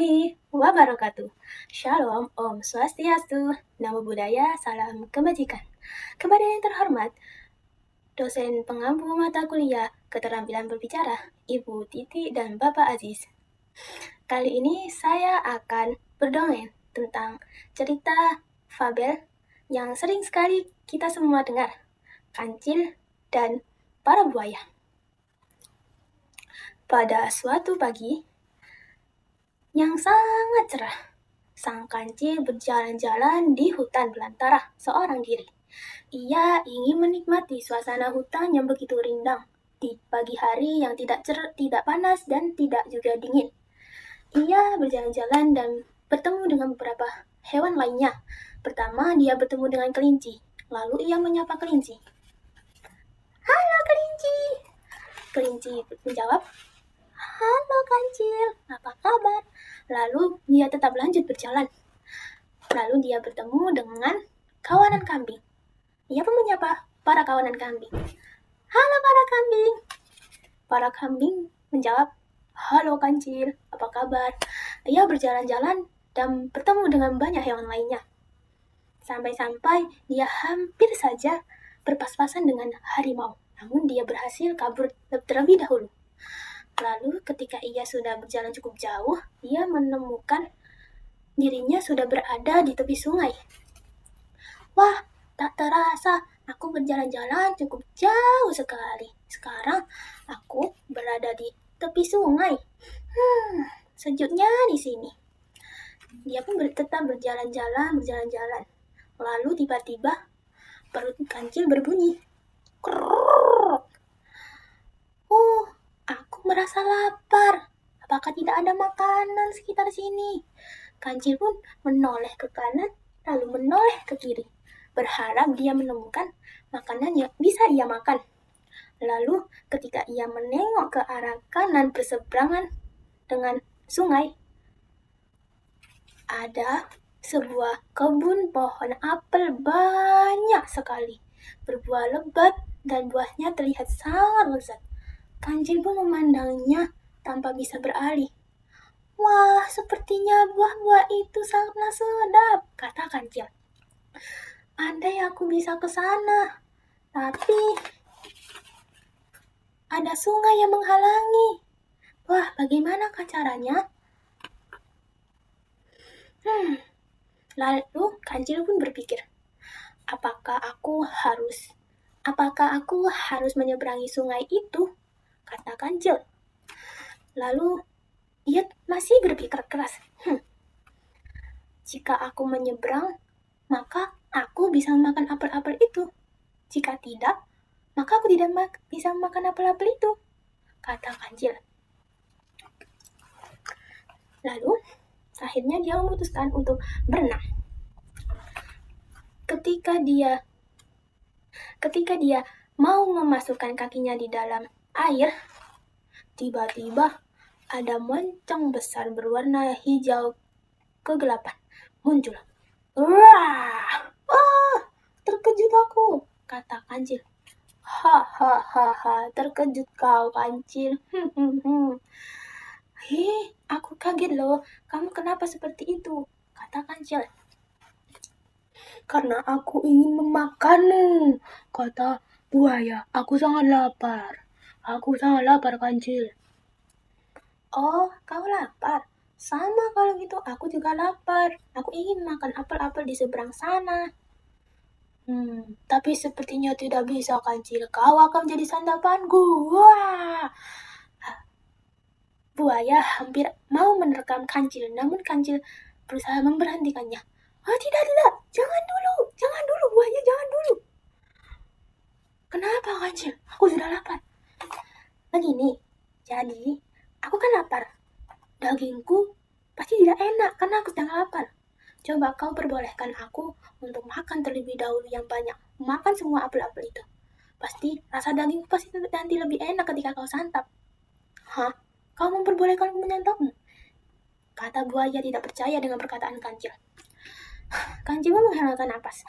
warahmatullahi wabarakatuh. Shalom, Om Swastiastu, Namo Buddhaya, Salam Kebajikan. Kepada yang terhormat, dosen pengampu mata kuliah Keterampilan Berbicara, Ibu Titi dan Bapak Aziz. Kali ini saya akan berdongeng tentang cerita fabel yang sering sekali kita semua dengar, Kancil dan para buaya. Pada suatu pagi yang sangat cerah, sang kancil berjalan-jalan di hutan belantara seorang diri. Ia ingin menikmati suasana hutan yang begitu rindang di pagi hari yang tidak panas dan tidak juga dingin. Ia berjalan-jalan dan bertemu dengan beberapa hewan lainnya. Pertama, dia bertemu dengan kelinci. Lalu ia menyapa kelinci. "Halo kelinci." Kelinci menjawab, "Halo kancil, apa kabar?" Lalu dia tetap lanjut berjalan. Lalu dia bertemu dengan kawanan kambing. Ia pun menyapa para kawanan kambing. "Halo para kambing." Para kambing menjawab, "Halo kancil, apa kabar?" Ia berjalan-jalan dan bertemu dengan banyak hewan lainnya. Sampai-sampai dia hampir saja berpas-pasan dengan harimau. Namun dia berhasil kabur terlebih dahulu. Lalu ketika ia sudah berjalan cukup jauh, ia menemukan dirinya sudah berada di tepi sungai. Wah, tak terasa aku berjalan-jalan cukup jauh sekali. Sekarang aku berada di tepi sungai. Sejuknya di sini. Dia pun tetap berjalan-jalan. Lalu tiba-tiba perut kancil berbunyi. Krrrr. Aku merasa lapar. Apakah tidak ada makanan sekitar sini? Kancil pun menoleh ke kanan, lalu menoleh ke kiri, berharap dia menemukan makanan yang bisa ia makan. Lalu ketika ia menengok ke arah kanan berseberangan dengan sungai, ada sebuah kebun pohon apel banyak sekali, berbuah lebat dan buahnya terlihat sangat lezat. Kancil pun memandangnya tanpa bisa beralih. "Wah, sepertinya buah-buah itu sangatlah sedap," kata kancil. "Andai aku bisa ke sana, tapi ada sungai yang menghalangi. Wah, bagaimanakah caranya?" Lalu kancil pun berpikir, apakah aku harus menyeberangi sungai itu? Kata kancil. Lalu ia masih berpikir keras. Jika aku menyeberang, maka aku bisa memakan apel-apel itu. Jika tidak, maka aku tidak bisa memakan apel-apel itu, kata kancil. Lalu akhirnya dia memutuskan untuk berenang. Ketika dia mau memasukkan kakinya di dalam air, tiba-tiba ada moncong besar berwarna hijau kegelapan muncul. "Wah, terkejut aku," kata kancil. "Hahaha, terkejut kau kancil. Aku kaget loh. Kamu kenapa seperti itu?" kata kancil. "Karena aku ingin memakanmu," kata buaya. Aku sangat lapar kancil." "Oh, kau lapar? Sama kalau gitu, aku juga lapar. Aku ingin makan apel-apel di seberang sana." "Tapi sepertinya tidak bisa kancil. Kau akan jadi santapanku." Wah! Buaya hampir mau menerkam kancil, namun kancil berusaha memberhentikannya. Tidak. Jangan dulu, buaya, jangan dulu." "Kenapa kancil? Aku sudah lapar." "Begini, jadi aku kan lapar. Dagingku pasti tidak enak karena aku sedang lapar. Coba kau perbolehkan aku untuk makan terlebih dahulu yang banyak. Makan semua apel-apel itu. Pasti rasa dagingku pasti nanti lebih enak ketika kau santap." "Hah? Kau memperbolehkanku menyantapmu?" kata buaya tidak percaya dengan perkataan kancil. Kancil menghela napas.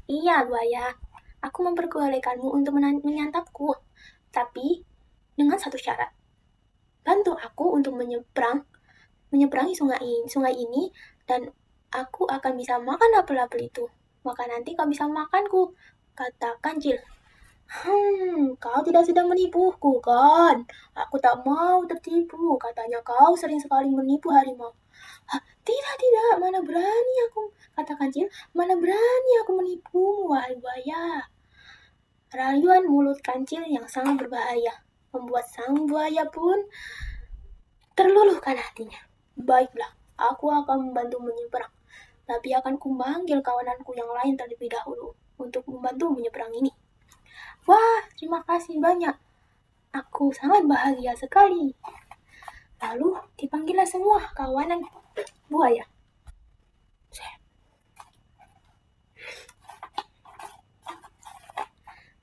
"Iya buaya, aku memperbolehkanmu untuk menyantapku. Tapi dengan satu syarat. Bantu aku untuk menyeberang menyeberangi sungai ini dan aku akan bisa makan apel-apel itu. Maka nanti kau bisa makanku, kata kancil. Kau tidak sedang menipuku, kan? Aku tak mau tertipu, katanya kau sering sekali menipu harimau. Tidak, mana berani aku, kata kancil, mana berani aku menipumu, wahai buaya. Rayuan mulut kancil yang sangat berbahaya membuat sang buaya pun terluluhkan hatinya. Baiklah, aku akan membantu menyeberang, tapi akan kumanggil kawananku yang lain terlebih dahulu untuk membantu menyeberang ini. Wah, terima kasih banyak. Aku sangat bahagia sekali. Lalu dipanggillah semua kawanan buaya.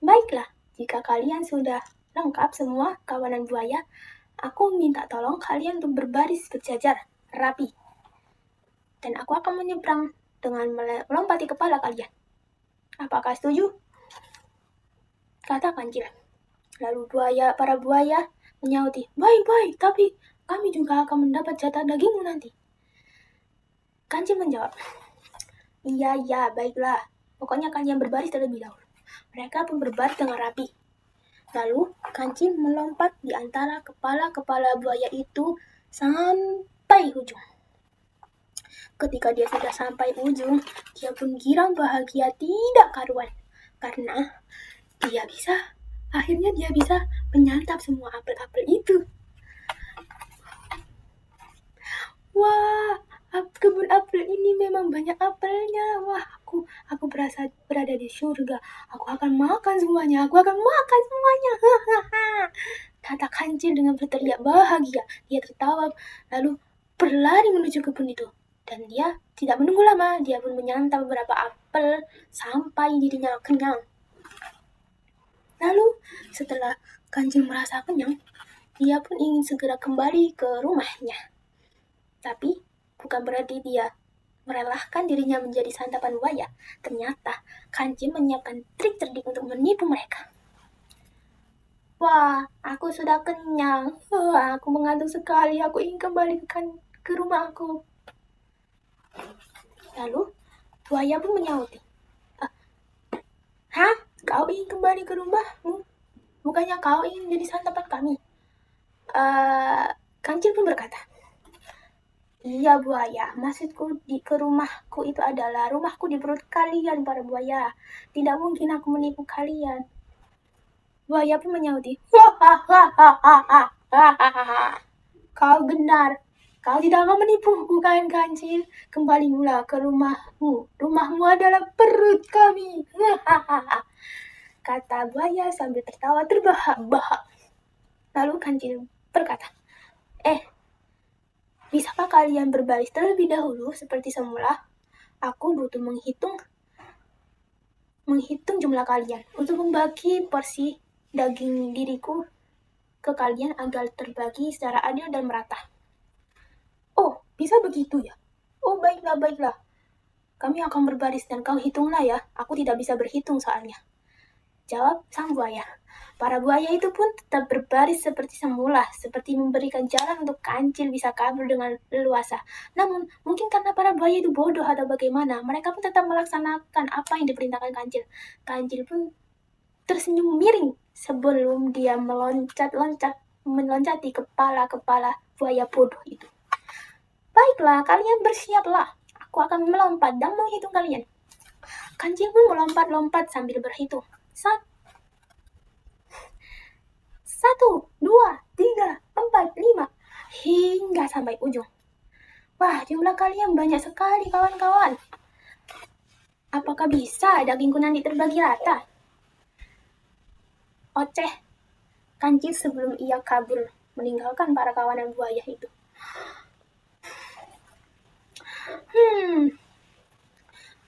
Baiklah, jika kalian sudah lengkap semua kawanan buaya, aku minta tolong kalian untuk berbaris berjajar, rapi. Dan aku akan menyeberang dengan melompati kepala kalian. Apakah setuju? Kata kancil. Lalu para buaya menyauti, baik, tapi kami juga akan mendapat jatah dagingmu nanti. Kancil menjawab, iya, baiklah. Pokoknya kalian berbaris terlebih dahulu. Mereka pun berbaris dengan rapi. Lalu kancil melompat di antara kepala-kepala buaya itu sampai ujung. Ketika dia sudah sampai ujung, dia pun girang bahagia tidak karuan. Karena akhirnya dia bisa menyantap semua apel-apel itu. Wah, kebun apel ini memang banyak apelnya. Wah, aku berasa berada di surga. Aku akan makan semuanya. Kata kancil dengan berteriak bahagia. Dia tertawa lalu berlari menuju kebun itu. Dan dia tidak menunggu lama. Dia pun menyantap beberapa apel sampai dirinya kenyang. Lalu setelah kancil merasa kenyang, dia pun ingin segera kembali ke rumahnya. Tapi bukan berarti dia merelahkan dirinya menjadi santapan buaya. Ternyata kancil menyiapkan trik cerdik untuk menipu mereka. Wah, aku sudah kenyang. Aku mengantuk sekali. Aku ingin kembali ke rumah aku. Lalu buaya pun menyauti. Hah? Kau ingin kembali ke rumahmu? Bukannya kau ingin menjadi santapan kami? Kancil pun berkata, iya buaya, maksudku ke rumahku itu adalah rumahku di perut kalian para buaya. Tidak mungkin aku menipu kalian. Buaya pun menyauti, kau benar. Kau tidak akan menipuku kan kancil? Kembali mula ke rumahmu. Rumahmu adalah perut kami. Kata buaya sambil tertawa terbahak-bahak. Lalu kancil berkata, bisakah kalian berbaris terlebih dahulu seperti semula? Aku butuh menghitung jumlah kalian untuk membagi porsi daging diriku ke kalian agar terbagi secara adil dan merata. Oh, bisa begitu ya? Oh, baiklah. Kami akan berbaris dan kau hitunglah ya. Aku tidak bisa berhitung soalnya. Jawab sang buaya. Para buaya itu pun tetap berbaris seperti semula, seperti memberikan jalan untuk kancil bisa kabur dengan leluasa. Namun, mungkin karena para buaya itu bodoh atau bagaimana, mereka pun tetap melaksanakan apa yang diperintahkan kancil. Kancil pun tersenyum miring sebelum dia meloncati kepala-kepala buaya bodoh itu. Baiklah, kalian bersiaplah. Aku akan melompat dan menghitung kalian. Kancil pun melompat-lompat sambil berhitung. 1, 2, 3, 4, 5 hingga sampai ujung. Wah, jumlah kalian banyak sekali kawan-kawan. Apakah bisa dagingku nanti terbagi rata? Oceh kancil sebelum ia kabur meninggalkan para kawanan buaya itu.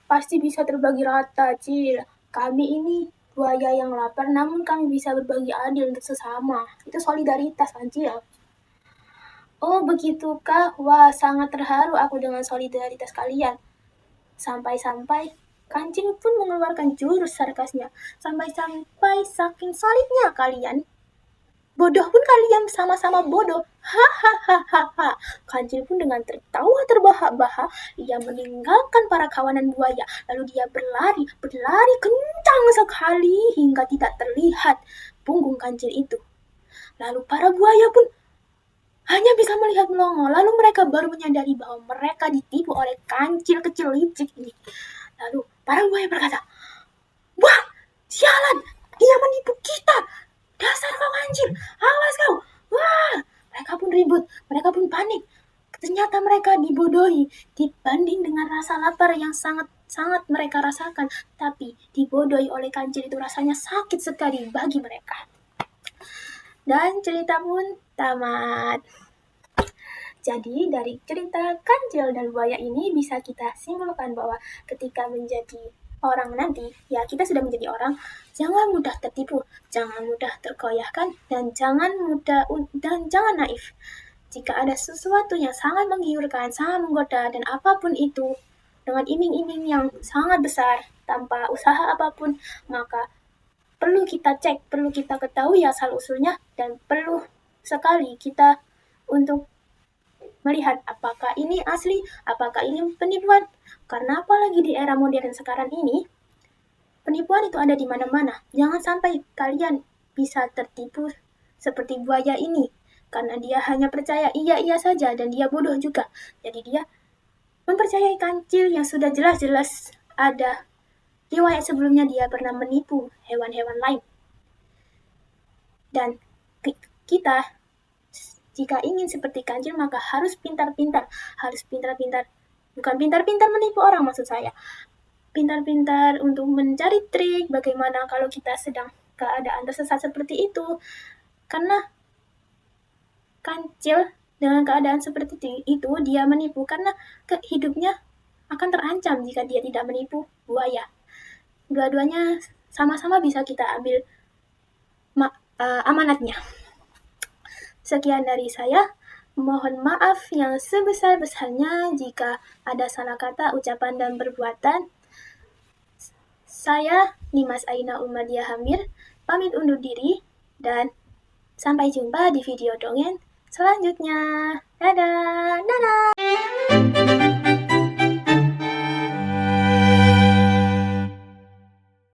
Pasti bisa terbagi rata, Cil. Kami ini buaya yang lapar, namun kami bisa berbagi adil untuk sesama. Itu solidaritas, kan, Cil? Oh, begitukah? Wah, sangat terharu aku dengan solidaritas kalian. Sampai-sampai kancil pun mengeluarkan jurus sarkasnya. Sampai-sampai saking solidnya kalian, Bodoh pun kalian sama-sama bodoh. Hahaha. Kancil pun dengan tertawa terbahak-bahak, ia meninggalkan para kawanan buaya. Lalu dia berlari kencang sekali hingga tidak terlihat punggung kancil itu. Lalu para buaya pun hanya bisa melihat melongo. Lalu mereka baru menyadari bahwa mereka ditipu oleh kancil kecil licik ini. Lalu para buaya berkata, "Wah, sialan, dia menipu kita. Dasar kau kancil, awas kau." Wah, mereka pun ribut, mereka pun panik. Ternyata mereka dibodohi dibanding dengan rasa lapar yang sangat mereka rasakan. Tapi dibodohi oleh kancil itu rasanya sakit sekali bagi mereka. Dan cerita pun tamat. Jadi dari cerita kancil dan buaya ini bisa kita simpulkan bahwa ketika menjadi orang nanti, ya kita sudah menjadi orang, jangan mudah tertipu, jangan mudah terkoyahkan, dan jangan naif. Jika ada sesuatu yang sangat menggiurkan, sangat menggoda, dan apapun itu, dengan iming-iming yang sangat besar, tanpa usaha apapun, maka perlu kita cek, perlu kita ketahui asal-usulnya, dan perlu sekali kita untuk melihat apakah ini asli, apakah ini penipuan. Karena apalagi di era modern sekarang ini, penipuan itu ada di mana-mana. Jangan sampai kalian bisa tertipu seperti buaya ini. Karena dia hanya percaya iya saja dan dia bodoh juga. Jadi dia mempercayai kancil yang sudah jelas-jelas ada riwayat sebelumnya dia pernah menipu hewan-hewan lain. Dan kita jika ingin seperti kancil maka harus pintar-pintar. Bukan pintar-pintar menipu orang maksud saya. Pintar-pintar untuk mencari trik bagaimana kalau kita sedang keadaan tersesat seperti itu. Karena kancil dengan keadaan seperti itu dia menipu karena hidupnya akan terancam jika dia tidak menipu buaya. Dua-duanya sama-sama bisa kita ambil amanatnya. Sekian dari saya. Mohon maaf yang sebesar-besarnya jika ada salah kata, ucapan, dan perbuatan. Saya Nimas Aina Umadia Hamir, pamit undur diri, dan sampai jumpa di video dongeng selanjutnya. Dadah!